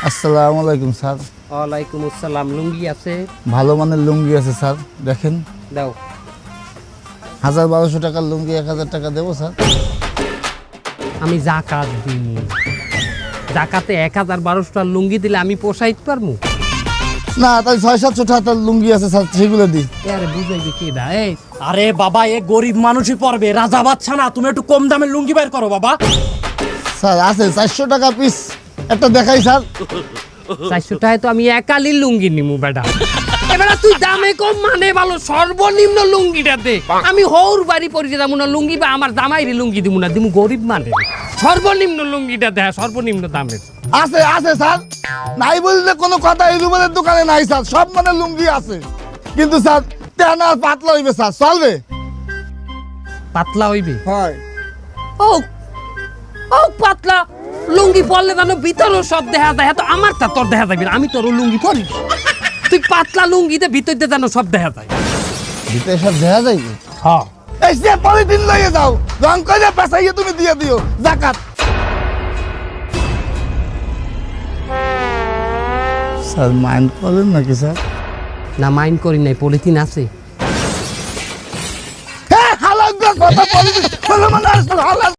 আসসালামু আলাইকুম স্যার। ওয়ালাইকুম আসসালাম। লুঙ্গি আছে? ভালো মানের লুঙ্গি আছে স্যার, দেখেন। দাও। 1200 টাকার লুঙ্গি 1000 টাকা দেবো স্যার। আমি জাকাত দিই, জাকাতে 1000-1200 লুঙ্গি দিলে আমি পোষাইতে পারবো? না, তাই 600-700 টাকার লুঙ্গি আছে স্যার, সেগুলো দিই। আরে বুঝাইবে কে দা? এই আরে বাবা, এ গরিব মানুষই পড়বে, রাজা বাচ্চা না। তুমি একটু কম দামের লুঙ্গি বের করো বাবা। স্যার আছে 400 টাকা পিস, একটা দেখাই স্যার। 400 টাকায় তো আমি একালির লুঙ্গি নিমু বেটা। এবারে তুই দামে কম মানে ভালো, সর্বনিম্ন লুঙ্গিটা দে। আমি হৌর বাড়ি পরিচয় যাবো না লুঙ্গি, বা আমার জামাইরে লুঙ্গি দিব না, দিমু গরিব মানে। সর্বনিম্ন লুঙ্গিটা দে, সর্বনিম্ন দামের। আছে আছে স্যার, নাই বললে কোনো কথা এই রুবেলের দোকানে নাই স্যার, সব মানে লুঙ্গি আছে। কিন্তু স্যার টানা আর পাতলা হইবে স্যার, চলবে? পাতলা হইবে? হয়। ও ও পাতলা লুঙ্গি পরলে জানো ভিতরও সব দেখা যায়, তো আমার তা তোর দেখা যাবে না, আমি তোর লুঙ্গি পরি। তুই পাতলা লুঙ্গিতে ভিতর দিয়ে জানো সব দেখা যায়। ভিতরে সব দেখা যাইবে? হ্যাঁ। এই যে পলিথিন লইয়ে যাও, রং করে পেঁচাইয়ে তুমি দিয়ে দিও জাকাত। স্যার মাইন্ড করেন নাকি স্যার? না মাইন্ড করি নাই, পলিথিন আছে। হ্যাঁ, হালাল কথা পলিথিন, হালাল